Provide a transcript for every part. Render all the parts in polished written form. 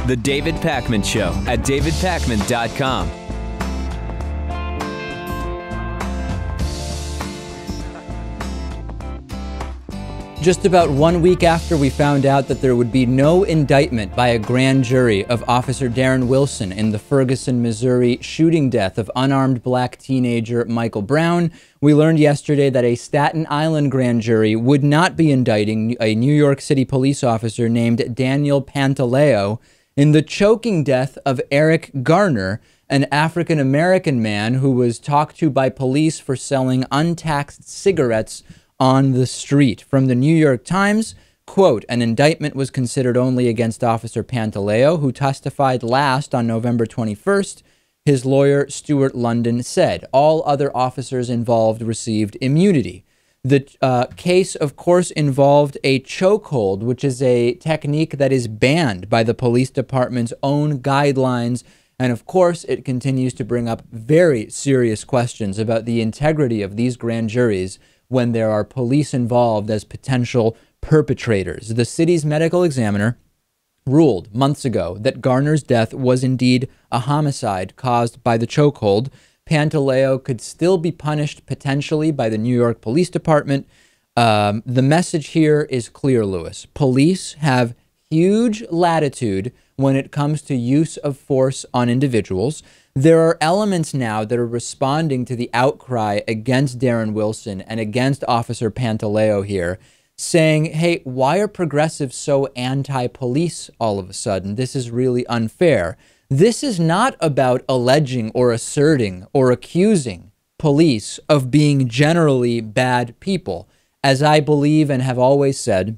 The David Pakman Show at davidpakman.com. Just about 1 week after we found out that there would be no indictment by a grand jury of Officer Darren Wilson in the Ferguson, Missouri shooting death of unarmed black teenager Michael Brown, we learned yesterday that a Staten Island grand jury would not be indicting a New York City police officer named Daniel Pantaleo in the choking death of Eric Garner, an African-American man who was talked to by police for selling untaxed cigarettes on the street. From the New York Times, quote, an indictment was considered only against Officer Pantaleo, who testified last on November 21st. His lawyer, Stuart London, said all other officers involved received immunity. The case, of course, involved a chokehold, which is a technique that is banned by the police department's own guidelines. And of course, it continues to bring up very serious questions about the integrity of these grand juries when there are police involved as potential perpetrators. The city's medical examiner ruled months ago that Garner's death was indeed a homicide caused by the chokehold. Pantaleo could still be punished potentially by the New York Police Department. The message here is clear, Lewis. Police have huge latitude when it comes to use of force on individuals. There are elements now that are responding to the outcry against Darren Wilson and against Officer Pantaleo here, saying, hey, why are progressives so anti-police all of a sudden? This is really unfair. This is not about alleging or asserting or accusing police of being generally bad people. As I believe and have always said,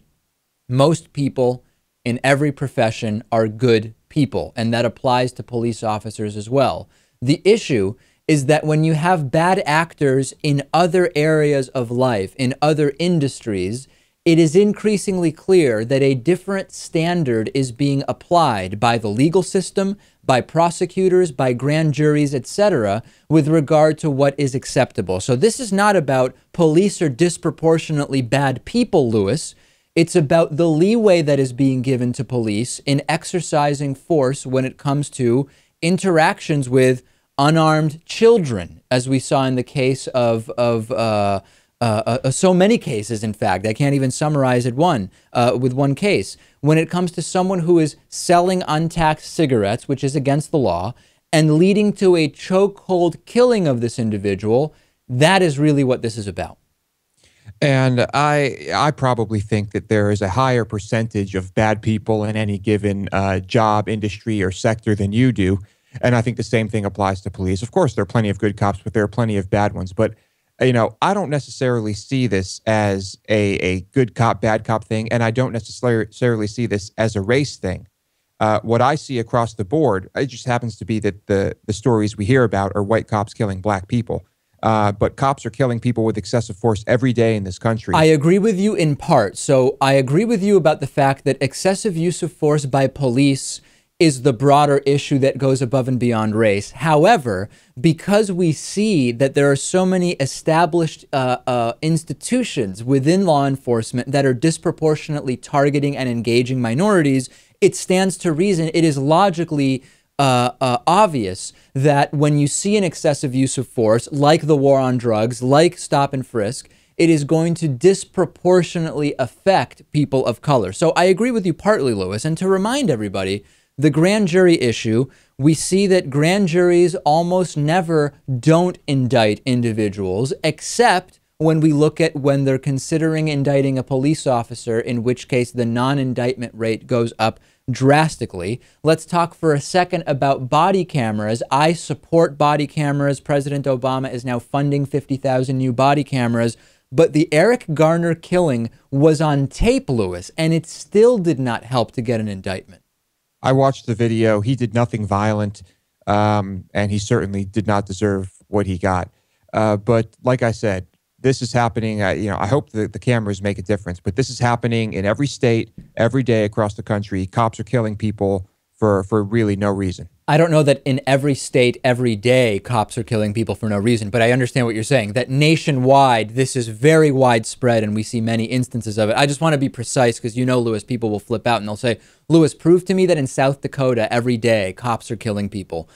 most people in every profession are good people, and that applies to police officers as well. The issue is that when you have bad actors in other areas of life, in other industries, it is increasingly clear that a different standard is being applied by the legal system, by prosecutors, by grand juries, etc., with regard to what is acceptable. So this is not about police are disproportionately bad people, Lewis. It's about the leeway that is being given to police in exercising force when it comes to interactions with unarmed children, as we saw in the case of so many cases, in fact. I can't even summarize it with one case. When it comes to someone who is selling untaxed cigarettes, which is against the law, and leading to a chokehold killing of this individual, that is really what this is about. And I probably think that there is a higher percentage of bad people in any given job, industry, or sector than you do. And I think the same thing applies to police. Of course, there are plenty of good cops, but there are plenty of bad ones. But, you know, I don't necessarily see this as a good cop, bad cop thing. And I don't necessarily see this as a race thing. What I see across the board, it just happens to be that the stories we hear about are white cops killing black people. But cops are killing people with excessive force every day in this country. I agree with you in part. So I agree with you about the fact that excessive use of force by police is the broader issue that goes above and beyond race. However, because we see that there are so many established institutions within law enforcement that are disproportionately targeting and engaging minorities, it stands to reason, it is logically obvious that when you see an excessive use of force, like the war on drugs, like stop and frisk, it is going to disproportionately affect people of color. So I agree with you partly, Lewis. And to remind everybody, the grand jury issue, we see that grand juries almost never don't indict individuals, except when we look at when they're considering indicting a police officer, in which case the non-indictment rate goes up drastically. Let's talk for a second about body cameras. I support body cameras. President Obama is now funding 50,000 new body cameras. But the Eric Garner killing was on tape, Lewis, and it still did not help to get an indictment. I watched the video. He did nothing violent, and he certainly did not deserve what he got. But like I said, this is happening. I hope that the cameras make a difference, but this is happening in every state, every day across the country. Cops are killing people for really no reason. I don't know that in every state, every day, cops are killing people for no reason, but I understand what you're saying, that nationwide, this is very widespread and we see many instances of it. I just want to be precise because, Lewis, people will flip out and they'll say, Lewis, prove to me that in South Dakota, every day, cops are killing people.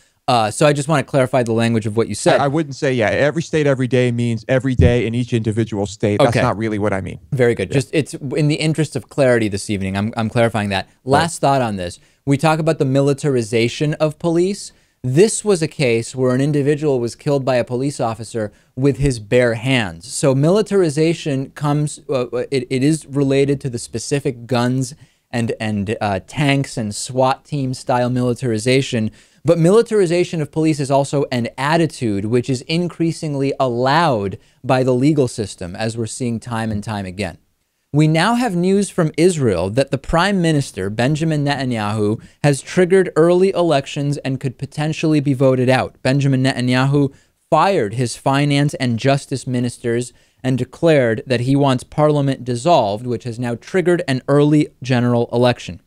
So I just want to clarify the language of what you said. I wouldn't say, every state, every day means every day in each individual state. That's not really what I mean. Very good. Yeah. Just it's in the interest of clarity this evening. I'm clarifying that. Last thought on this. We talk about the militarization of police. This was a case where an individual was killed by a police officer with his bare hands. So militarization comes, it is related to the specific guns and tanks and SWAT team style militarization. But militarization of police is also an attitude which is increasingly allowed by the legal system, as we're seeing time and time again. We now have news from Israel that the Prime Minister, Benjamin Netanyahu, has triggered early elections and could potentially be voted out. Benjamin Netanyahu fired his finance and justice ministers and declared that he wants parliament dissolved, which has now triggered an early general election.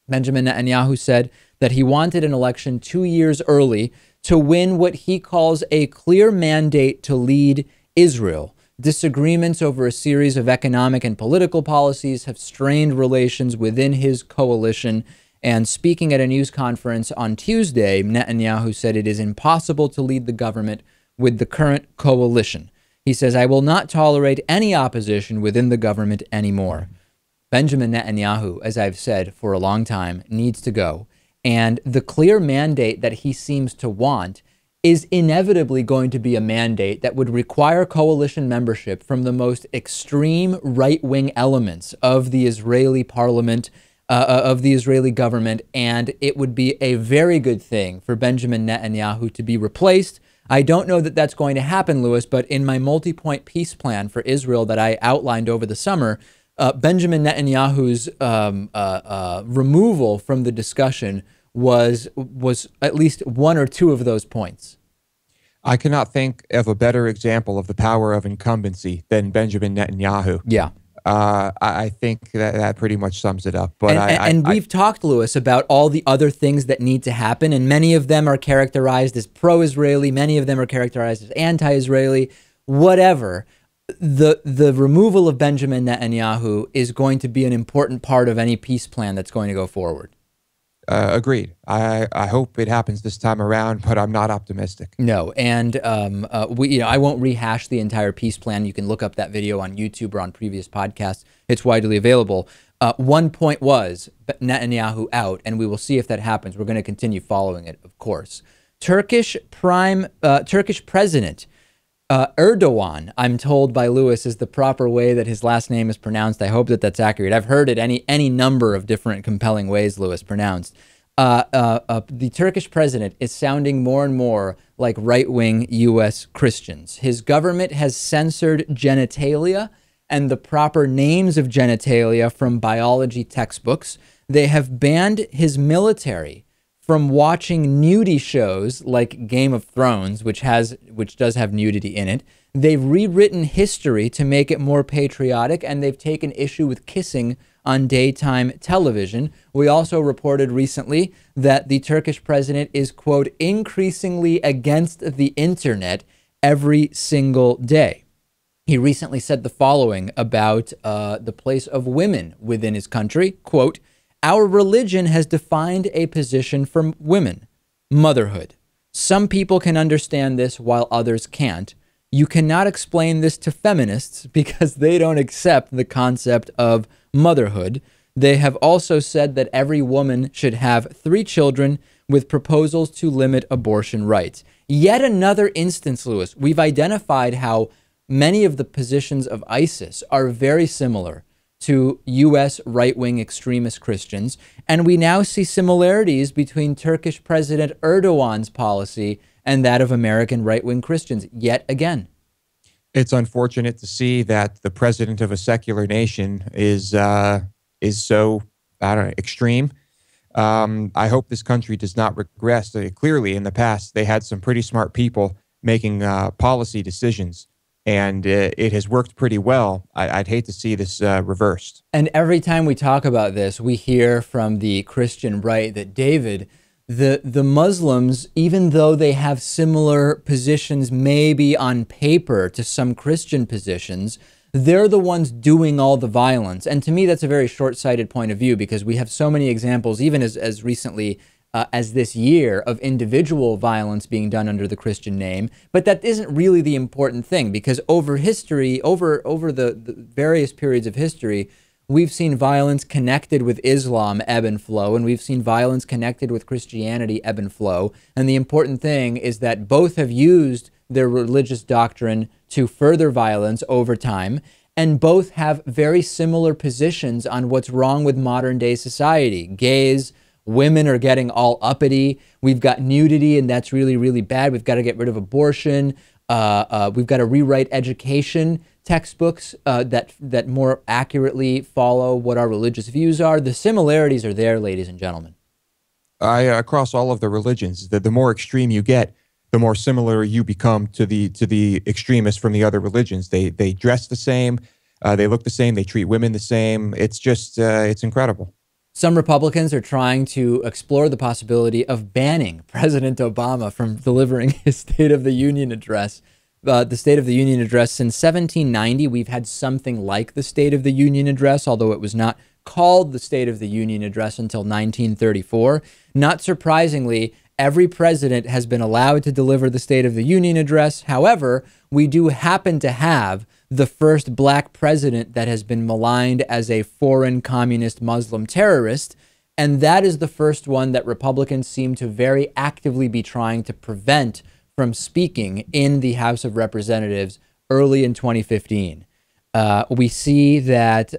Benjamin Netanyahu said that he wanted an election 2 years early to win what he calls a clear mandate to lead Israel. Disagreements over a series of economic and political policies have strained relations within his coalition. And speaking at a news conference on Tuesday, Netanyahu said it is impossible to lead the government with the current coalition. He says, I will not tolerate any opposition within the government anymore. Benjamin Netanyahu, as I've said for a long time, needs to go. And the clear mandate that he seems to want is inevitably going to be a mandate that would require coalition membership from the most extreme right-wing elements of the Israeli parliament, of the Israeli government, and it would be a very good thing for Benjamin Netanyahu to be replaced. I don't know that that's going to happen, Lewis, but in my multi-point peace plan for Israel that I outlined over the summer, Benjamin Netanyahu's removal from the discussion was at least one or two of those points. I cannot think of a better example of the power of incumbency than Benjamin Netanyahu. Yeah. I think that pretty much sums it up. But we've talked, Lewis, about all the other things that need to happen, and many of them are characterized as pro-Israeli, many of them are characterized as anti-Israeli, whatever. The removal of Benjamin Netanyahu is going to be an important part of any peace plan that's going to go forward. Agreed. I hope it happens this time around, but I'm not optimistic. No, and I won't rehash the entire peace plan. You can look up that video on YouTube or on previous podcasts. It's widely available. One point was Netanyahu out, and we will see if that happens. We're going to continue following it, of course. Turkish President Erdogan, I'm told by Lewis, is the proper way that his last name is pronounced. I hope that that's accurate. I've heard it any number of different compelling ways, Lewis, pronounced. The Turkish president is sounding more and more like right-wing U.S. Christians. His government has censored genitalia and the proper names of genitalia from biology textbooks. They have banned his military from watching nudie shows like Game of Thrones, which does have nudity in it. They've rewritten history to make it more patriotic, and they've taken issue with kissing on daytime television. We also reported recently that the Turkish president is, quote, increasingly against the internet every single day. He recently said the following about the place of women within his country, quote, our religion has defined a position for women, motherhood. Some people can understand this while others can't. You cannot explain this to feminists because they don't accept the concept of motherhood. They have also said that every woman should have 3 children with proposals to limit abortion rights. Yet another instance, Lewis. We've identified how many of the positions of ISIS are very similar to U.S. right-wing extremist Christians, and we now see similarities between Turkish President Erdogan's policy and that of American right-wing Christians, yet again. It's unfortunate to see that the president of a secular nation is so, extreme. I hope this country does not regress. Clearly, in the past, they had some pretty smart people making policy decisions, and it has worked pretty well. I'd hate to see this reversed. And every time we talk about this, we hear from the Christian right that, David, The Muslims, even though they have similar positions maybe on paper to some Christian positions, they're the ones doing all the violence. And to me, that's a very short-sighted point of view, because we have so many examples, even as recently as this year, of individual violence being done under the Christian name. But that isn't really the important thing, because over history, over the various periods of history, we've seen violence connected with Islam ebb and flow, and we've seen violence connected with Christianity ebb and flow. And the important thing is that both have used their religious doctrine to further violence over time, and both have very similar positions on what's wrong with modern day society. Gays, women are getting all uppity. We've got nudity, and that's really, really bad. We've got to get rid of abortion. We've got to rewrite education textbooks that more accurately follow what our religious views are. The similarities are there, ladies and gentlemen. Across all of the religions, the more extreme you get, the more similar you become to the extremists from the other religions. They dress the same, they look the same, they treat women the same. It's just it's incredible. Some Republicans are trying to explore the possibility of banning President Obama from delivering his State of the Union address. The State of the Union address, since 1790, we've had something like the State of the Union address, although it was not called the State of the Union address until 1934. Not surprisingly, every president has been allowed to deliver the State of the Union address. However, we do happen to have the first black president that has been maligned as a foreign communist Muslim terrorist, and that is the first one that Republicans seem to very actively be trying to prevent from speaking in the House of Representatives early in 2015. We see that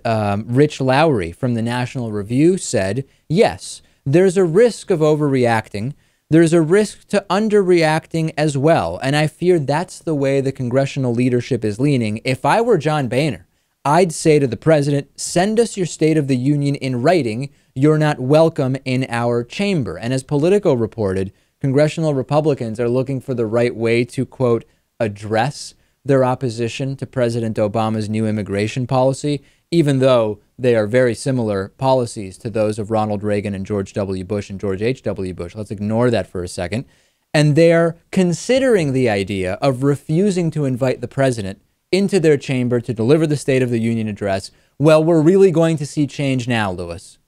Rich Lowry from the National Review said, yes, there's a risk of overreacting. There's a risk to underreacting as well. And I fear that's the way the congressional leadership is leaning. If I were John Boehner, I'd say to the president, send us your State of the Union in writing. You're not welcome in our chamber. And as Politico reported, congressional Republicans are looking for the right way to, quote, address their opposition to President Obama's new immigration policy, even though they are very similar policies to those of Ronald Reagan and George W. Bush and George H.W. Bush. Let's ignore that for a second. And they're considering the idea of refusing to invite the president into their chamber to deliver the State of the Union address. Well, we're really going to see change now, Lewis.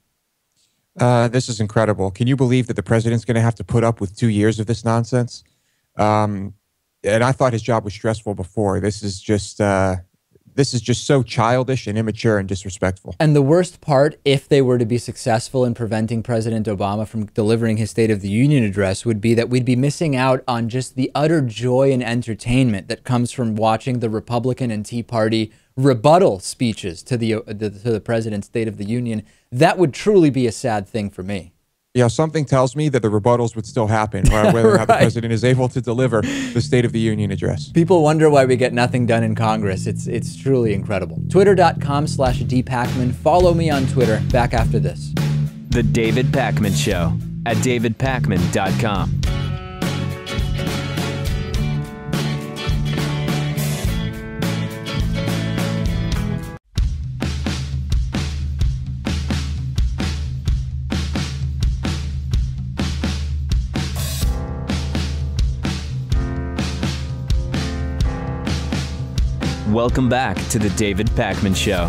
This is incredible. Can you believe that the president's going to have to put up with 2 years of this nonsense? And I thought his job was stressful before. This is just so childish and immature and disrespectful. And the worst part, if they were to be successful in preventing President Obama from delivering his State of the Union address, would be that we'd be missing out on just the utter joy and entertainment that comes from watching the Republican and Tea Party rebuttal speeches to the president's State of the Union. That would truly be a sad thing for me. Yeah, something tells me that the rebuttals would still happen, whether or not the president is able to deliver the State of the Union address. People wonder why we get nothing done in Congress. It's truly incredible. Twitter.com/dpacman. Follow me on Twitter. Back after this. The David Pakman Show at davidpakman.com. Welcome back to the David Pakman Show.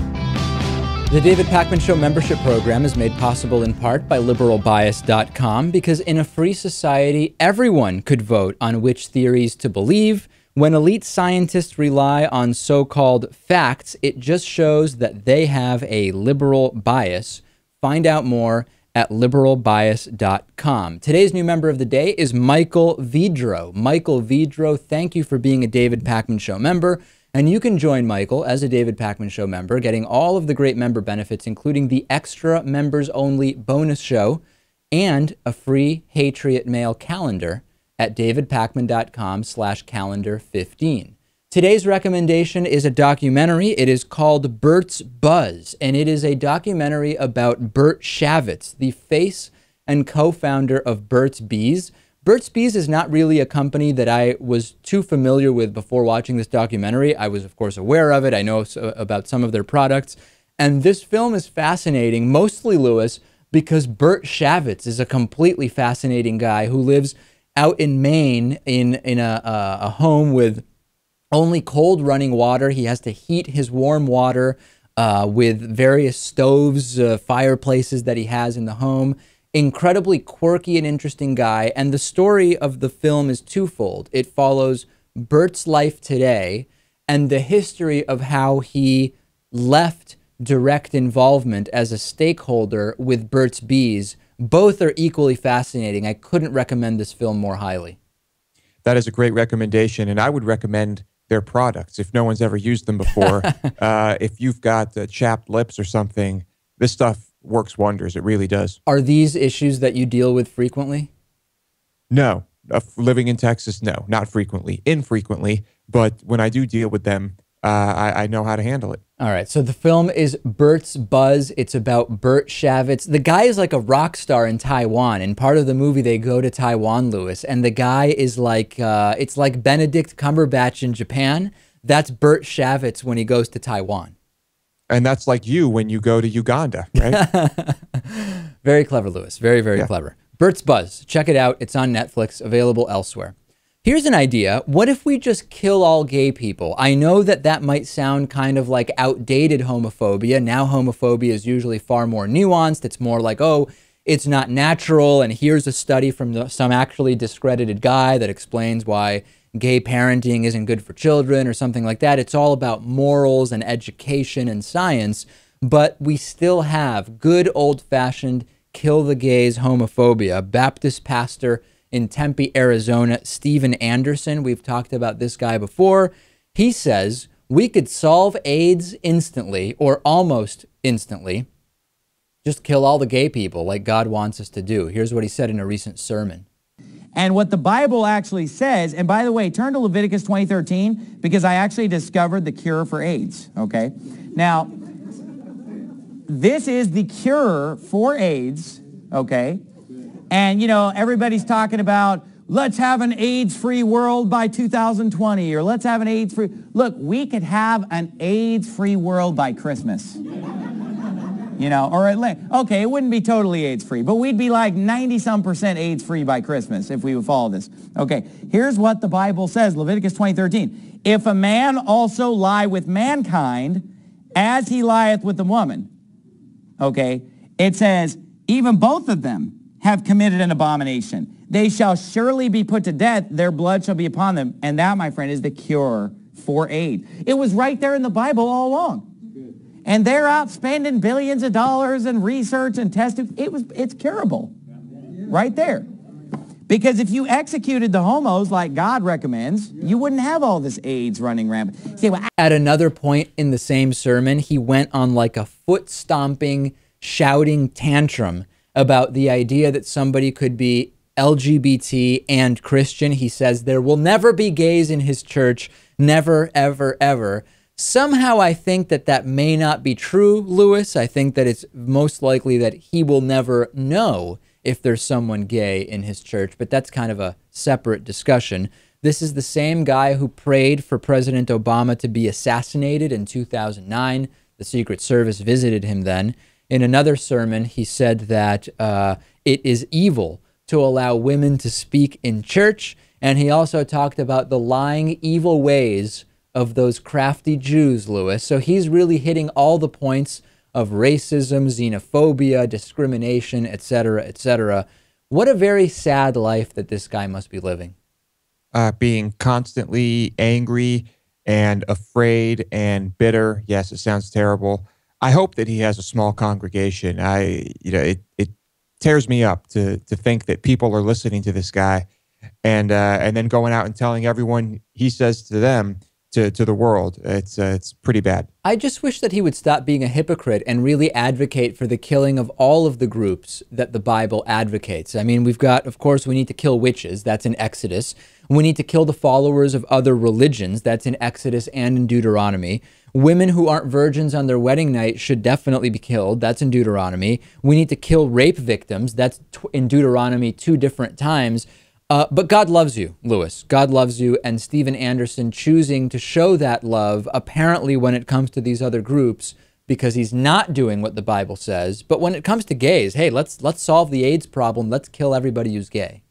The David Pakman Show membership program is made possible in part by liberalbias.com, because in a free society, everyone could vote on which theories to believe. When elite scientists rely on so-called facts, it just shows that they have a liberal bias. Find out more at liberalbias.com. Today's new member of the day is Michael Vidro. Michael Vidro, thank you for being a David Pakman Show member. And you can join Michael as a David Pakman Show member, getting all of the great member benefits, including the extra members-only bonus show and a free Patriot Mail calendar at davidpakman.com/calendar15. Today's recommendation is a documentary. It is called Burt's Buzz, and it is a documentary about Burt Shavitz, the face and co-founder of Burt's Bees. Burt's Bees is not really a company that I was too familiar with before watching this documentary. I was, of course, aware of it. I know about some of their products. And this film is fascinating, mostly, Lewis, because Burt Shavitz is a completely fascinating guy who lives out in Maine in a home with only cold running water. He has to heat his warm water with various stoves, fireplaces that he has in the home. Incredibly quirky and interesting guy. And the story of the film is twofold. It follows Burt's life today and the history of how he left direct involvement as a stakeholder with Burt's Bees. Both are equally fascinating. I couldn't recommend this film more highly. That is a great recommendation, and I would recommend their products if no one's ever used them before. If you've got chapped lips or something, this stuff works wonders. It really does. Are these issues that you deal with frequently? No. Living in Texas, no. Not frequently. Infrequently. But when I do deal with them, I know how to handle it. All right. So the film is Burt's Buzz. It's about Burt Shavitz. The guy is like a rock star in Taiwan. In part of the movie, they go to Taiwan, Lewis. And the guy is like, it's like Benedict Cumberbatch in Japan. That's Burt Shavitz when he goes to Taiwan. And that's like you when you go to Uganda, right? Very clever, Lewis. Very, very clever. Burt's Buzz. Check it out. It's on Netflix, available elsewhere. Here's an idea. What if we just kill all gay people? I know that that might sound kind of like outdated homophobia. Now homophobia is usually far more nuanced. It's more like, oh, it's not natural. And here's a study from some actually discredited guy that explains why gay parenting isn't good for children or something like that. It's all about morals and education and science. But we still have good old-fashioned kill the gays homophobia. Baptist pastor in Tempe, Arizona, Stephen Anderson. We've talked about this guy before. He says we could solve AIDS instantly or almost instantly. Just kill all the gay people like God wants us to do. Here's what he said in a recent sermon. And what the Bible actually says, and by the way, turn to Leviticus 20:13 because I actually discovered the cure for AIDS, okay? Now, this is the cure for AIDS, okay? And, you know, everybody's talking about, let's have an AIDS-free world by 2020, or let's have an AIDS-free... Look, we could have an AIDS-free world by Christmas. You know, or at least, okay, it wouldn't be totally AIDS-free, but we'd be like 90-some% AIDS-free by Christmas if we would follow this. Okay, here's what the Bible says, Leviticus 20:13. If a man also lie with mankind, as he lieth with the woman, okay, it says, even both of them have committed an abomination. They shall surely be put to death. Their blood shall be upon them. And that, my friend, is the cure for AIDS. It was right there in the Bible all along. And they're out spending billions of dollars and research and testing. It's curable. Right there. Because if you executed the homos like God recommends, you wouldn't have all this AIDS running rampant. See, at another point in the same sermon, he went on like a foot-stomping, shouting tantrum about the idea that somebody could be LGBT and Christian. He says there will never be gays in his church. Never, ever, ever. Somehow I think that that may not be true, Lewis. I think that it's most likely that he will never know if there's someone gay in his church, but that's kind of a separate discussion. This is the same guy who prayed for President Obama to be assassinated in 2009. The Secret Service visited him then. In another sermon, he said that it is evil to allow women to speak in church, and he also talked about the lying, evil ways of those crafty Jews, Lewis. So he's really hitting all the points of racism, xenophobia, discrimination, etc., etc. What a very sad life that this guy must be living. Being constantly angry and afraid and bitter. Yes, it sounds terrible. I hope that he has a small congregation. It tears me up to think that people are listening to this guy and then going out and telling everyone he says to them, to the world. It's pretty bad. I just wish that he would stop being a hypocrite and really advocate for the killing of all of the groups that the Bible advocates. I mean, we've got, of course, we need to kill witches. That's in Exodus. We need to kill the followers of other religions. That's in Exodus and in Deuteronomy. Women who aren't virgins on their wedding night should definitely be killed. That's in Deuteronomy. We need to kill rape victims. That's in Deuteronomy 2 different times. But God loves you, Lewis. God loves you, and Stephen Anderson choosing to show that love, apparently when it comes to these other groups, because he's not doing what the Bible says. But when it comes to gays, hey, let's solve the AIDS problem. Let's kill everybody who's gay.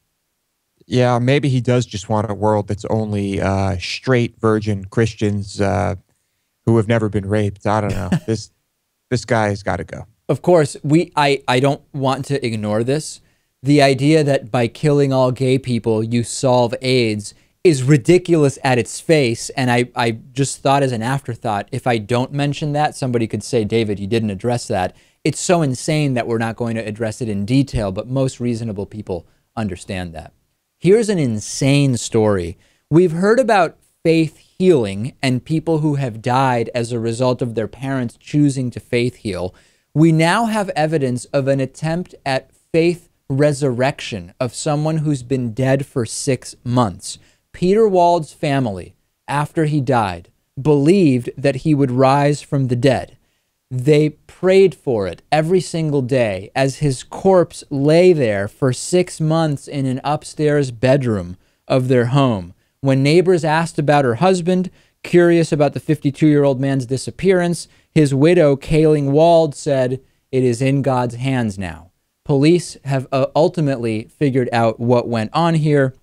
Yeah, maybe he does just want a world that's only straight virgin Christians who have never been raped. I don't know. This guy has got to go. Of course, I don't want to ignore this. The idea that by killing all gay people you solve AIDS is ridiculous at its face, and I just thought as an afterthought, if I don't mention that, somebody could say, David, you didn't address that. It's so insane that we're not going to address it in detail, but most reasonable people understand that. Here's an insane story. We've heard about faith healing and people who have died as a result of their parents choosing to faith heal. We now have evidence of an attempt at faith resurrection of someone who's been dead for 6 months. Peter Wald's family, after he died, believed that he would rise from the dead. They prayed for it every single day as his corpse lay there for 6 months in an upstairs bedroom of their home. When neighbors asked about her husband, curious about the 52-year-old man's disappearance, his widow, Kayling Wald, said, "It is in God's hands now." Police have ultimately figured out what went on here.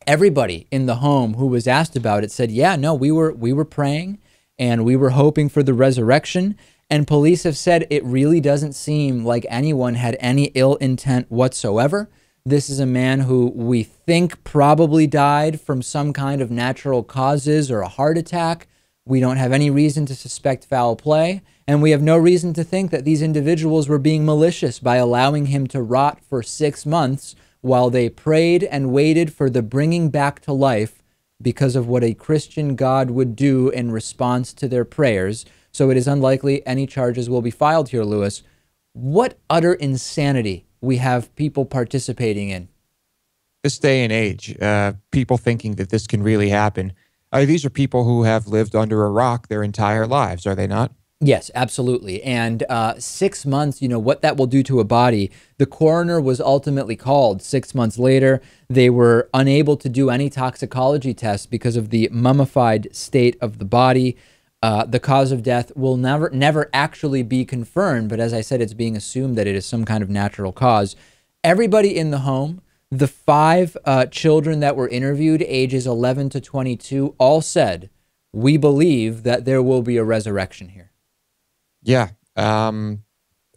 Everybody in the home who was asked about it said, yeah, no, we were praying and we were hoping for the resurrection. And police have said it really doesn't seem like anyone had any ill intent whatsoever. This is a man who we think probably died from some kind of natural causes or a heart attack. We don't have any reason to suspect foul play. And we have no reason to think that these individuals were being malicious by allowing him to rot for 6 months while they prayed and waited for the bringing back to life because of what a Christian God would do in response to their prayers. So it is unlikely any charges will be filed here, Lewis. What utter insanity we have people participating in. This day and age, people thinking that this can really happen. These are people who have lived under a rock their entire lives, are they not? Yes, absolutely. And 6 months, what that will do to a body. The coroner was ultimately called 6 months later. They were unable to do any toxicology tests because of the mummified state of the body. The cause of death will never actually be confirmed. But as I said, it's being assumed that it is some kind of natural cause. Everybody in the home, the 5 children that were interviewed, ages 11 to 22, all said, we believe that there will be a resurrection here. Yeah. And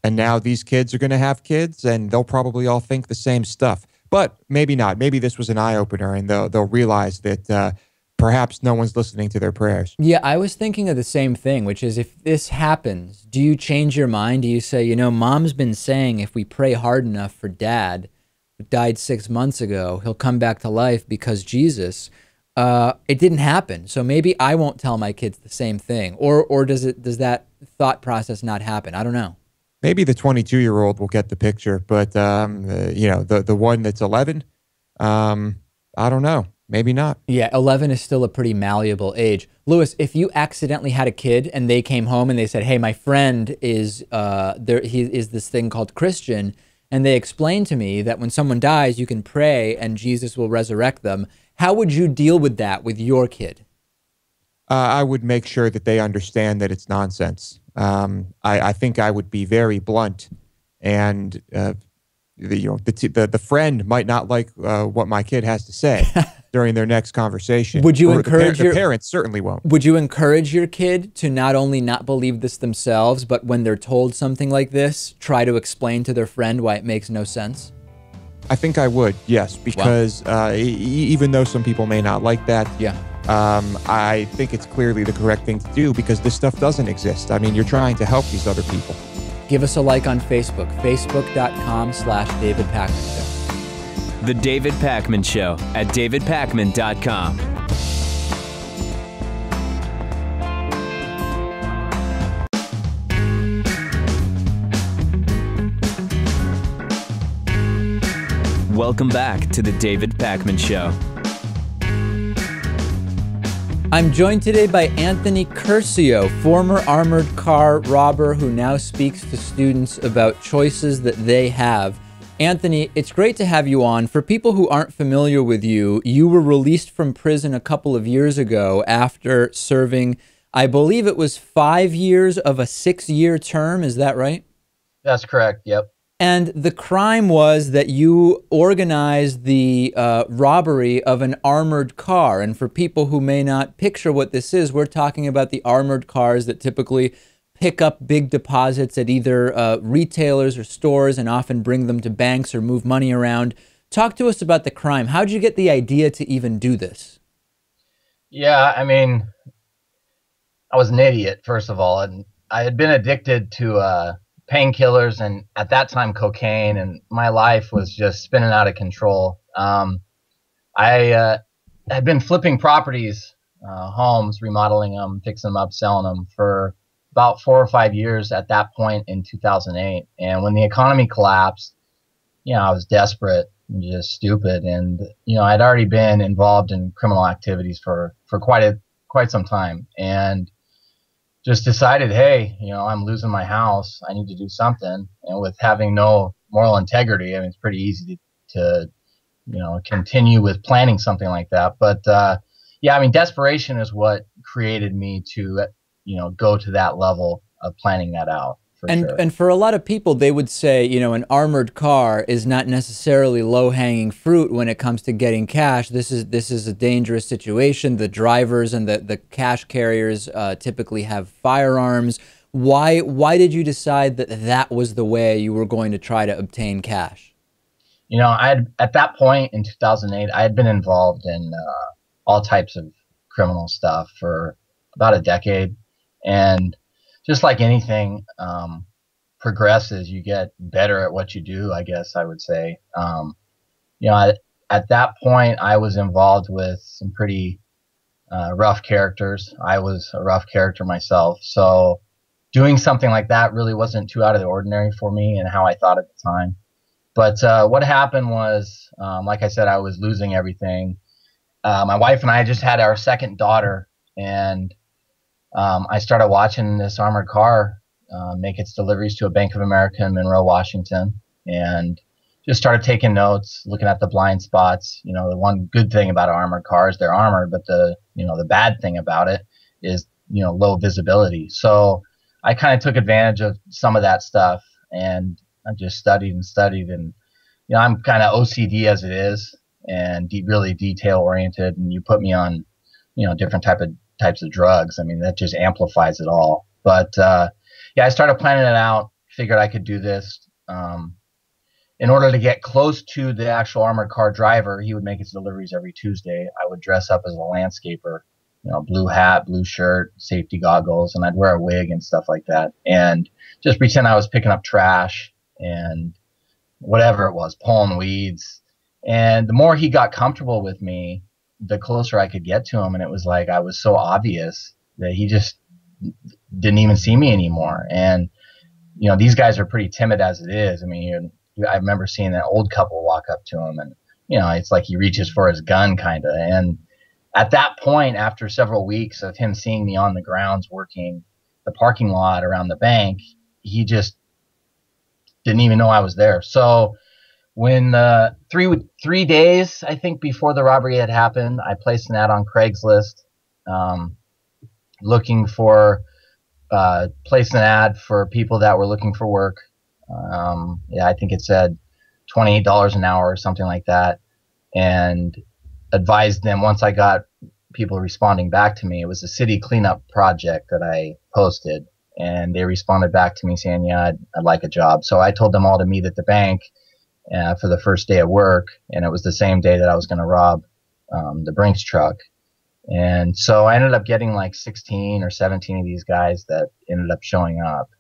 now these kids are going to have kids, and they'll probably all think the same stuff. But maybe not. Maybe this was an eye-opener, and they'll realize that perhaps no one's listening to their prayers. Yeah, I was thinking of the same thing, which is if this happens, do you change your mind? Do you say, Mom's been saying if we pray hard enough for Dad, who died 6 months ago, he'll come back to life because Jesus... it didn't happen. So maybe I won't tell my kids the same thing. Or does that thought process not happen? I don't know. Maybe the 22-year-old will get the picture, but the one that's 11, I don't know. Maybe not. Yeah, 11 is still a pretty malleable age. Lewis, if you accidentally had a kid and they came home and they said, "Hey, my friend is he is this thing called Christian," and they explained to me that when someone dies, you can pray and Jesus will resurrect them. How would you deal with that with your kid? I would make sure that they understand that it's nonsense. I think I would be very blunt, and the friend might not like what my kid has to say during their next conversation. Would you encourage the parents certainly won't. Would you encourage your kid to not only not believe this themselves, but when they're told something like this, try to explain to their friend why it makes no sense? I think I would, yes, because even though some people may not like that, I think it's clearly the correct thing to do because this stuff doesn't exist. I mean, you're trying to help these other people. Give us a like on Facebook, facebook.com/David Pakman Show. The David Pakman Show at davidpakman.com. Welcome back to the David Pakman Show. I'm joined today by Anthony Curcio, former armored car robber who now speaks to students about choices that they have. Anthony, it's great to have you on. For people who aren't familiar with you, you were released from prison a couple of years ago after serving I believe it was 5 years of a 6-year term. Is that right? That's correct. Yep. And the crime was that you organized the robbery of an armored car. And for people who may not picture what this is, we're talking about the armored cars that typically pick up big deposits at either retailers or stores and often bring them to banks or move money around. Talk to us about the crime. How did you get the idea to even do this? Yeah, I mean, I was an idiot, first of all, and I had been addicted to painkillers and at that time cocaine, and my life was just spinning out of control. I had been flipping properties, homes, remodeling them, fixing them up, selling them for about 4 or 5 years at that point in 2008. And when the economy collapsed, I was desperate and just stupid. And, I'd already been involved in criminal activities for quite some time, and just decided, hey, I'm losing my house. I need to do something. And with having no moral integrity, I mean, it's pretty easy to continue with planning something like that. But yeah, I mean, desperation is what created me to, go to that level of planning that out. And for a lot of people, they would say, an armored car is not necessarily low-hanging fruit when it comes to getting cash. This is a dangerous situation. The drivers and the cash carriers typically have firearms. Why did you decide that was the way you were going to try to obtain cash? At that point in 2008, I had been involved in all types of criminal stuff for about a decade, and just like anything progresses, you get better at what you do, I guess I would say. At that point, I was involved with some pretty rough characters. I was a rough character myself. So doing something like that really wasn't too out of the ordinary for me and how I thought at the time. But what happened was, like I said, I was losing everything. My wife and I just had our second daughter, and I started watching this armored car make its deliveries to a Bank of America in Monroe, Washington, and just started taking notes, looking at the blind spots. The one good thing about armored cars, they're armored, but the bad thing about it is, low visibility. So I kind of took advantage of some of that stuff, and I just studied and studied. And, I'm kind of OCD as it is, and really detail oriented. And you put me on, different types of drugs. I mean, that just amplifies it all. But yeah, I started planning it out, figured I could do this. In order to get close to the actual armored car driver, he would make his deliveries every Tuesday. I would dress up as a landscaper, blue hat, blue shirt, safety goggles, and I'd wear a wig and stuff like that, and just pretend I was picking up trash and whatever it was, pulling weeds. And the more he got comfortable with me, the closer I could get to him. And it was like I was so obvious that he just didn't even see me anymore. And, these guys are pretty timid as it is. I mean, I remember seeing an old couple walk up to him, and, it's like he reaches for his gun kind of. And at that point, after several weeks of him seeing me on the grounds working the parking lot around the bank, he just didn't even know I was there. So when 3 days, I think, before the robbery had happened, I placed an ad on Craigslist, looking for, placed an ad for people that were looking for work. Yeah, I think it said $28 an hour or something like that, and advised them, once I got people responding back to me, it was a city cleanup project that I posted, and they responded back to me saying, yeah, I'd like a job. So I told them all to meet at the bank for the first day of work, and it was the same day that I was going to rob the Brinks truck. And so I ended up getting like 16 or 17 of these guys that ended up showing up,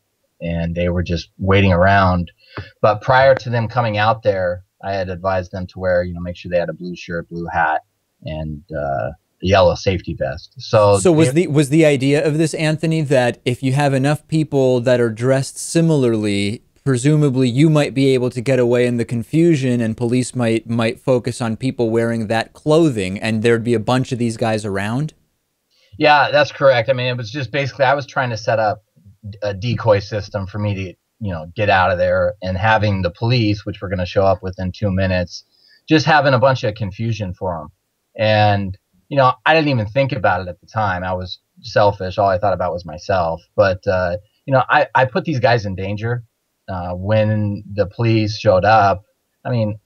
and they were just waiting around. But prior to them coming out there, I had advised them to wear, make sure they had a blue shirt, blue hat, and a yellow safety vest. So was the idea of this, Anthony, that if you have enough people that are dressed similarly, presumably you might be able to get away in the confusion, and police might focus on people wearing that clothing, and there'd be a bunch of these guys around? Yeah, that's correct. I mean, it was just basically I was trying to set up a decoy system for me to, get out of there, and having the police, which were going to show up within 2 minutes, just having a bunch of confusion for them. And, I didn't even think about it at the time. I was selfish. All I thought about was myself. But, you know, I put these guys in danger. When the police showed up, I mean,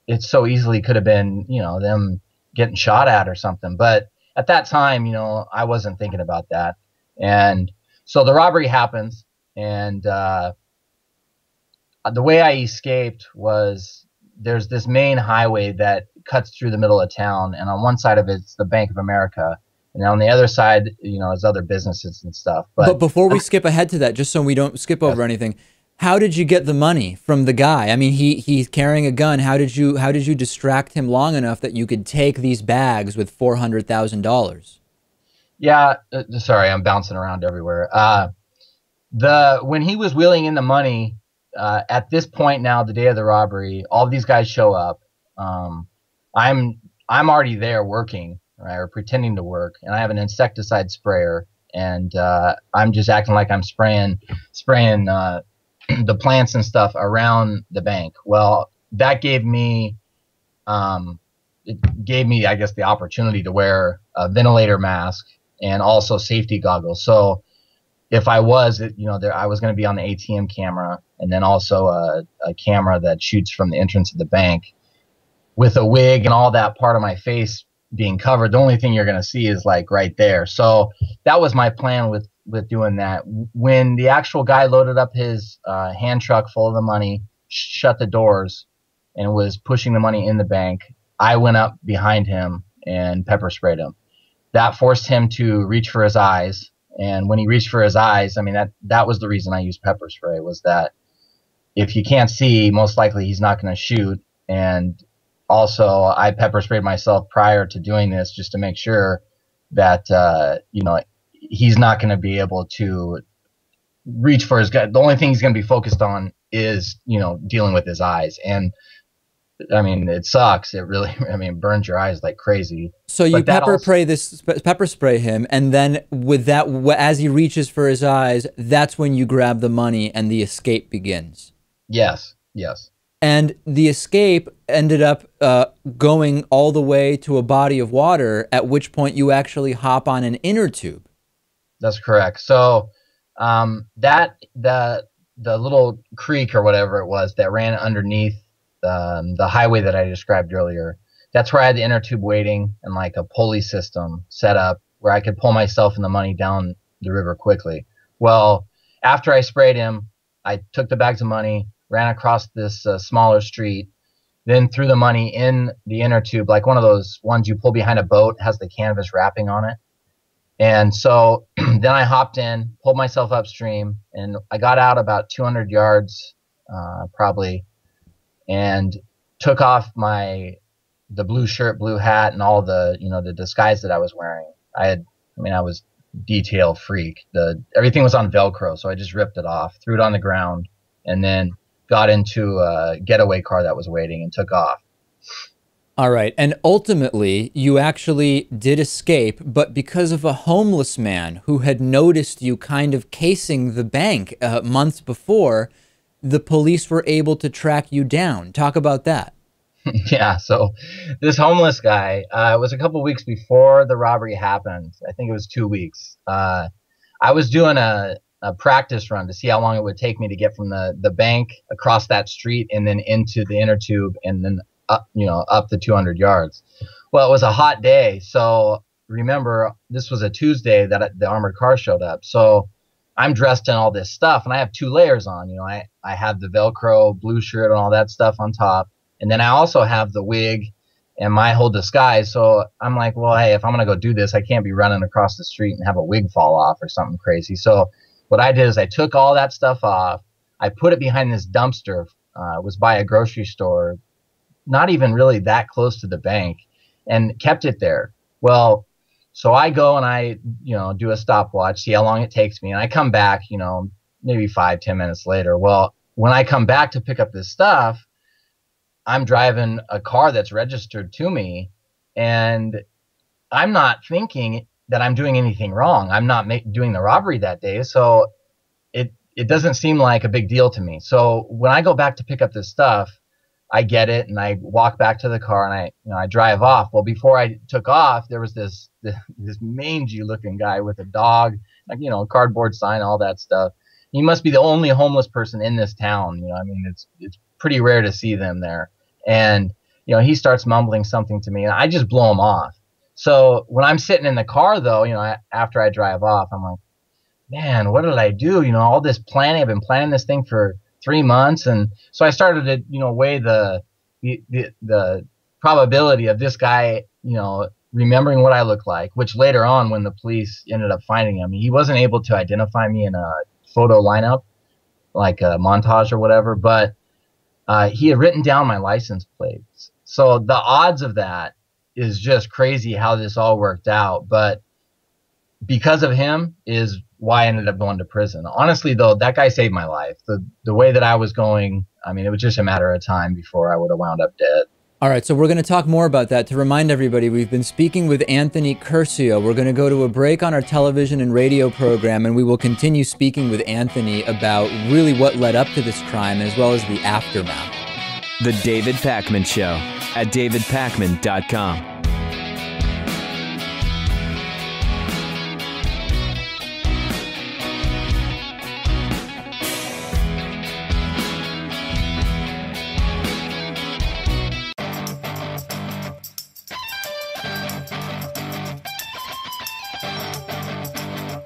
it so easily could have been, you know, them getting shot at or something. But at that time, you know, I wasn't thinking about that. And so the robbery happens, and the way I escaped was there's this main highway that cuts through the middle of town, and on one side of it's the Bank of America, and on the other side, you know, is other businesses and stuff. But before we skip ahead to that, just so we don't skip over anything, how did you get the money from the guy? I mean, he's carrying a gun. How did you distract him long enough that you could take these bags with $400,000? Yeah, sorry, I'm bouncing around everywhere. When he was wheeling in the money, at this point now, the day of the robbery, all of these guys show up. I'm already there working, right, or pretending to work, and I have an insecticide sprayer, and I'm just acting like I'm spraying the plants and stuff around the bank. Well, that gave me, I guess, the opportunity to wear a ventilator mask and also safety goggles. So if I was, you know, I was going to be on the ATM camera, and then also a camera that shoots from the entrance of the bank, with a wig and all that part of my face being covered. The only thing you're going to see is like right there. So that was my plan with doing that. When the actual guy loaded up his hand truck full of the money, shut the doors, and was pushing the money in the bank, I went up behind him and pepper sprayed him. That forced him to reach for his eyes. And when he reached for his eyes, I mean, that was the reason I used pepper spray, was that if he can't see, most likely he's not going to shoot. And also, I pepper sprayed myself prior to doing this just to make sure that, you know, he's not going to be able to reach for his gun. The only thing he's going to be focused on is, you know, dealing with his eyes. And I mean, it sucks. It really, I mean, burns your eyes like crazy. So you pepper spray him, and then with that, as he reaches for his eyes, that's when you grab the money and the escape begins. Yes, yes. And the escape ended up going all the way to a body of water, at which point you actually hop on an inner tube. That's correct. So the little creek or whatever it was that ran underneath the highway that I described earlier, that's where I had the inner tube waiting and like a pulley system set up where I could pull myself and the money down the river quickly. Well, after I sprayed him, I took the bags of money, ran across this smaller street, then threw the money in the inner tube, like one of those ones you pull behind a boat, has the canvas wrapping on it. And so then I hopped in, pulled myself upstream, and I got out about 200 yards probably, and took off the blue shirt, blue hat, and all the, you know, the disguise that I was wearing. I was detail freak. Everything was on Velcro, so I just ripped it off, threw it on the ground, and then got into a getaway car that was waiting and took off. All right. And ultimately, you actually did escape, but because of a homeless man who had noticed you kind of casing the bank months before, the police were able to track you down. Talk about that. Yeah, so this homeless guy, it was a couple weeks before the robbery happened. I think it was 2 weeks. I was doing a practice run to see how long it would take me to get from the bank across that street and then into the inner tube and then up, you know, up the 200 yards. Well, it was a hot day. So remember, this was a Tuesday that the armored car showed up. So I'm dressed in all this stuff and I have 2 layers on. You know, I have the Velcro blue shirt and all that stuff on top. And then I also have the wig and my whole disguise. So I'm like, well, hey, if I'm going to go do this, I can't be running across the street and have a wig fall off or something crazy. So what I did is I took all that stuff off. I put it behind this dumpster. It was by a grocery store, not even really that close to the bank, and kept it there. Well, so I go and I, you know, do a stopwatch, see how long it takes me. And I come back, you know, maybe 5-10 minutes later. Well, when I come back to pick up this stuff, I'm driving a car that's registered to me, and I'm not thinking that I'm doing anything wrong. I'm not doing the robbery that day, so it doesn't seem like a big deal to me. So when I go back to pick up this stuff, I get it, and I walk back to the car, and I drive off. Well, before I took off, there was this mangy looking guy with a dog, like, cardboard sign, all that stuff. He must be the only homeless person in this town. I mean, it's pretty rare to see them there. And he starts mumbling something to me, and I just blow him off. So when I'm sitting in the car, though, after I drive off, I'm like, man, what did I do? All this planning, I've been planning this thing for 3 months. And so I started to, weigh the probability of this guy, remembering what I look like, which later on, when the police ended up finding him, he wasn't able to identify me in a photo lineup, like a montage or whatever, but he had written down my license plates. So the odds of that is just crazy how this all worked out. But because of him is why I ended up going to prison. Honestly, though, that guy saved my life. The way that I was going, I mean, it was just a matter of time before I would have wound up dead. All right, so we're going to talk more about that. To remind everybody, we've been speaking with Anthony Curcio. We're going to go to a break on our television and radio program, and we will continue speaking with Anthony about really what led up to this crime, as well as the aftermath. The David Pakman Show at davidpakman.com.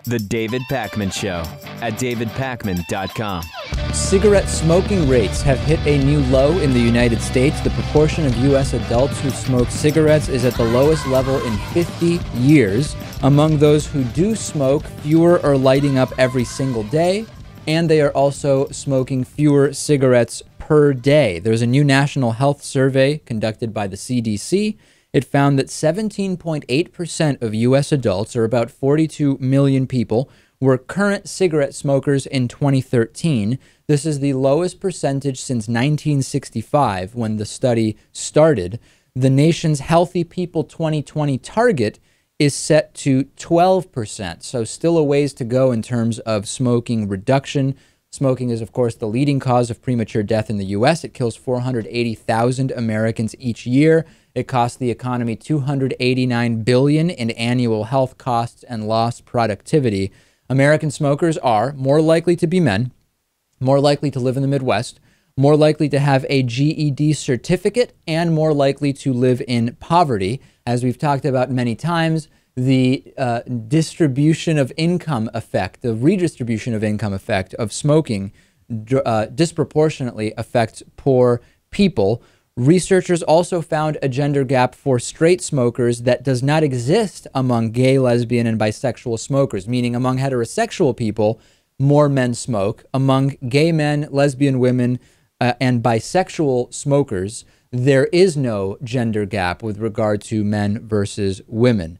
The David Pakman Show at davidpakman.com. Cigarette smoking rates have hit a new low in the United States. The proportion of U.S. adults who smoke cigarettes is at the lowest level in 50 years. Among those who do smoke, fewer are lighting up every single day, and they are also smoking fewer cigarettes per day. There's a new national health survey conducted by the CDC. It found that 17.8% of U.S. adults, or about 42 million people, were current cigarette smokers in 2013. This is the lowest percentage since 1965, when the study started. The nation's Healthy People 2020 target is set to 12%, so still a ways to go in terms of smoking reduction. Smoking is, of course, the leading cause of premature death in the U.S. It kills 480,000 Americans each year. It costs the economy $289 billion in annual health costs and lost productivity. American smokers are more likely to be men, more likely to live in the Midwest, more likely to have a GED certificate, and more likely to live in poverty. As we've talked about many times, the distribution of income effect, the redistribution of income effect of smoking disproportionately affects poor people. Researchers also found a gender gap for straight smokers that does not exist among gay, lesbian, and bisexual smokers, meaning among heterosexual people, more men smoke. Among gay men, lesbian women, and bisexual smokers, there is no gender gap with regard to men versus women.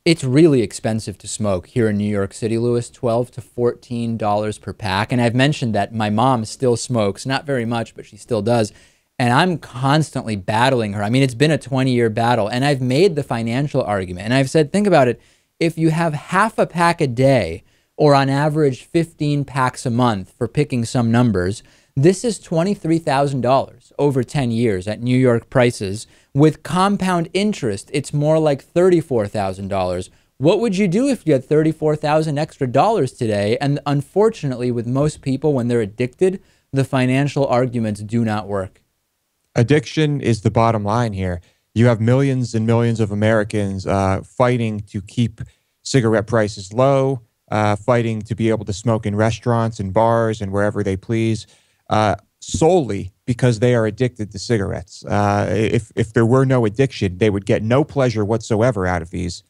It's really expensive to smoke here in New York City, Louis, $12 to $14 per pack. And I've mentioned that my mom still smokes, not very much, but she still does. And I'm constantly battling her. I mean, it's been a 20-year battle, and I've made the financial argument. And I've said, think about it. If you have half a pack a day, or on average 15 packs a month for picking some numbers, this is $23,000 over 10 years at New York prices. With compound interest, it's more like $34,000. What would you do if you had $34,000 extra dollars today? And unfortunately, with most people, when they're addicted, the financial arguments do not work. Addiction is the bottom line here. You have millions and millions of Americans fighting to keep cigarette prices low, fighting to be able to smoke in restaurants and bars and wherever they please, solely because they are addicted to cigarettes. If there were no addiction, they would get no pleasure whatsoever out of these.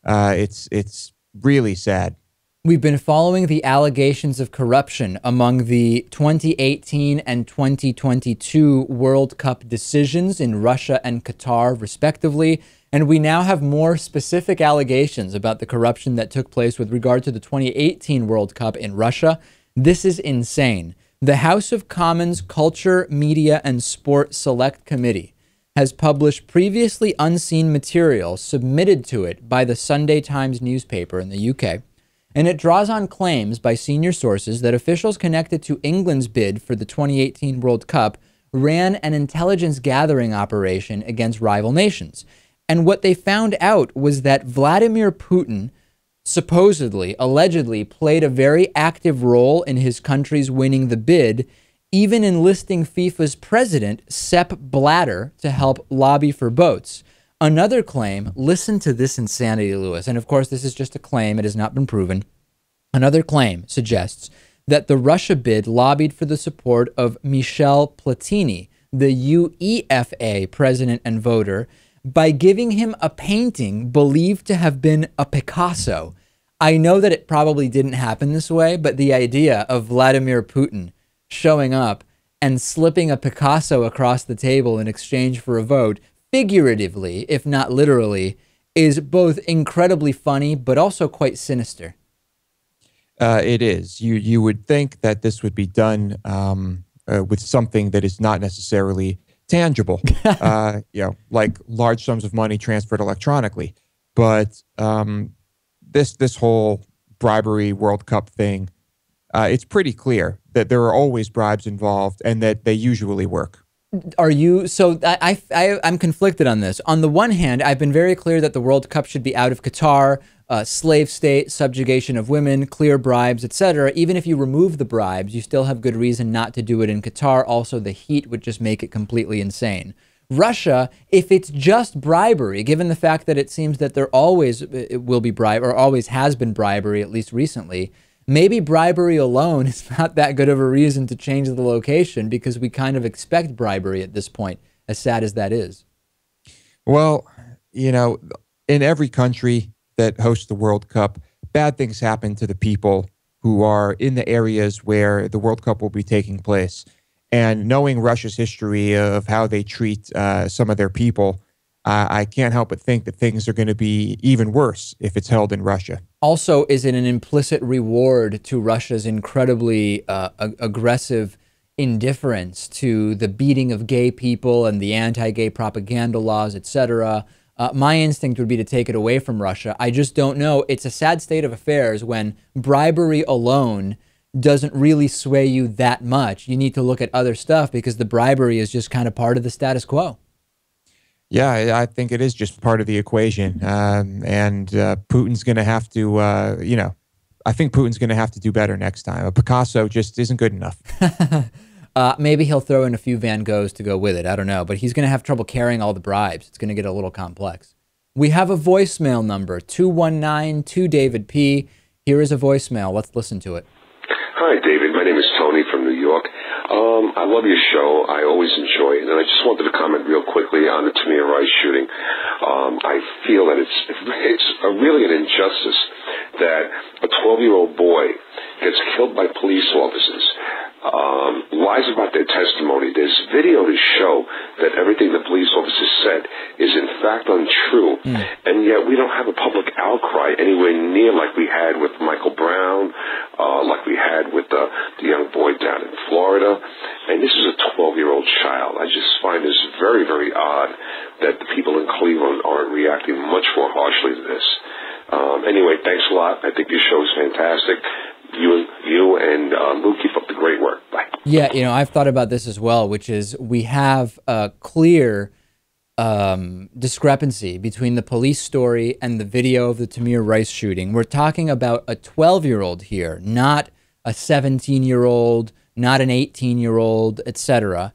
It's really sad. We've been following the allegations of corruption among the 2018 and 2022 World Cup decisions in Russia and Qatar, respectively. And we now have more specific allegations about the corruption that took place with regard to the 2018 World Cup in Russia. This is insane. The House of Commons Culture, Media, and Sport Select Committee has published previously unseen material submitted to it by the Sunday Times newspaper in the UK. And it draws on claims by senior sources that officials connected to England's bid for the 2018 World Cup ran an intelligence gathering operation against rival nations. And what they found out was that Vladimir Putin supposedly, allegedly, played a very active role in his country's winning the bid, even enlisting FIFA's president, Sepp Blatter, to help lobby for votes. Another claim, listen to this insanity, Lewis, and of course this is just a claim, it has not been proven. Another claim suggests that the Russia bid lobbied for the support of Michel Platini, the UEFA president and voter, by giving him a painting believed to have been a Picasso. I know that it probably didn't happen this way, but the idea of Vladimir Putin showing up and slipping a Picasso across the table in exchange for a vote, figuratively, if not literally, is both incredibly funny, but also quite sinister. It is. You would think that this would be done with something that is not necessarily tangible, like large sums of money transferred electronically. But this whole bribery World Cup thing, it's pretty clear that there are always bribes involved and that they usually work. Are you, so I'm conflicted on this. On the one hand, I've been very clear that the World Cup should be out of Qatar, slave state, subjugation of women, clear bribes, etc. Even if you remove the bribes, you still have good reason not to do it in Qatar. Also, the heat would just make it completely insane. Russia, if it's just bribery, given the fact that it seems that there always will be bribery, or always has been bribery, at least recently, maybe bribery alone is not that good of a reason to change the location, because we kind of expect bribery at this point, as sad as that is. Well, you know, in every country that hosts the World Cup, bad things happen to the people who are in the areas where the World Cup will be taking place. And knowing Russia's history of how they treat some of their people, I can't help but think that things are going to be even worse if it's held in Russia. Also, is it an implicit reward to Russia's incredibly aggressive indifference to the beating of gay people and the anti-gay propaganda laws, etc.? My instinct would be to take it away from Russia. I just don't know. It's a sad state of affairs when bribery alone doesn't really sway you that much. You need to look at other stuff because the bribery is just kind of part of the status quo. Yeah, I think it is just part of the equation. Putin's going to have to, I think Putin's going to have to do better next time. A Picasso just isn't good enough. Maybe he'll throw in a few Van Goghs to go with it. I don't know. But he's going to have trouble carrying all the bribes. It's going to get a little complex. We have a voicemail number, 219-2-DAVID-P. Here is a voicemail. Let's listen to it. Hi, David. My name is Tony from New York. I love your show. I always enjoy it. And I just wanted to comment real quickly on the Tamir Rice shooting. I feel that it's really an injustice that a 12-year-old boy gets killed by police officers, lies about their testimony. There's video to show that everything the police officers said is in fact untrue, and yet we don't have a public outcry anywhere near like we had with Michael Brown, like we had with the young boy down in Florida. And this is a 12-year-old child. I just find this very, very odd that the people in Cleveland aren't reacting much more harshly to this. Anyway, thanks a lot. I think your show is fantastic. You and Lou, keep up the great work. Bye. Yeah, you know, I've thought about this as well, which is we have a clear discrepancy between the police story and the video of the Tamir Rice shooting. We're talking about a 12-year-old here, not a 17-year-old, not an 18-year-old, etc.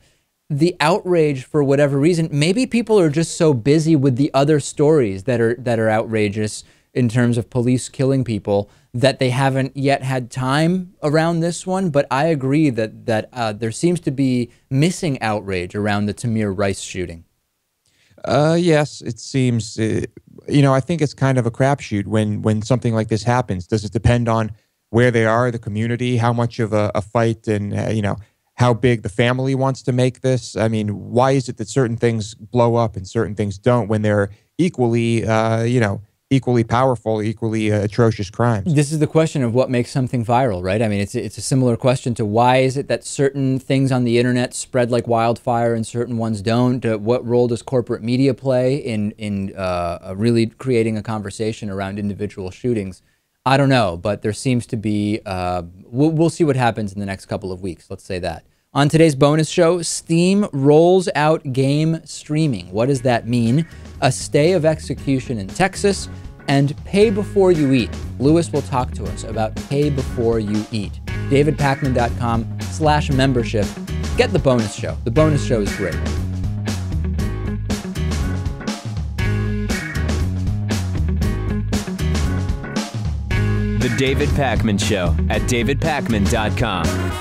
The outrage, for whatever reason, maybe people are just so busy with the other stories that are outrageous in terms of police killing people that they haven't yet had time around this one. But I agree that there seems to be missing outrage around the Tamir Rice shooting. Yes, it seems. I think it's kind of a crapshoot when something like this happens. Does it depend on where they are, the community, how much of a fight, and how big the family wants to make this? I mean, why is it that certain things blow up and certain things don't when they're equally, equally powerful, equally atrocious crimes? This is the question of what makes something viral, right? I mean, it's a similar question to why is it that certain things on the internet spread like wildfire and certain ones don't? What role does corporate media play in really creating a conversation around individual shootings? I don't know, but there seems to be, we'll see what happens in the next couple of weeks, let's say that. On today's bonus show, Steam rolls out game streaming. What does that mean? A stay of execution in Texas, and pay before you eat. Lewis will talk to us about pay before you eat. davidpakman.com/membership. Get the bonus show. The bonus show is great. The David Pakman Show at davidpakman.com.